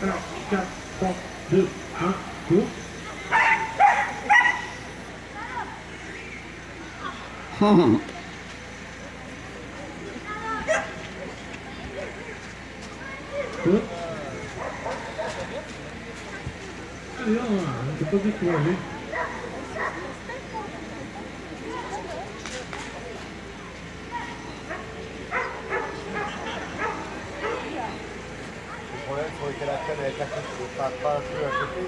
3, 4, 3, 2, 1, go. Good. Allez, on peut pas décourager. Le problème, c'est qu'elle a peine avec la coupe, pas un peu à côté.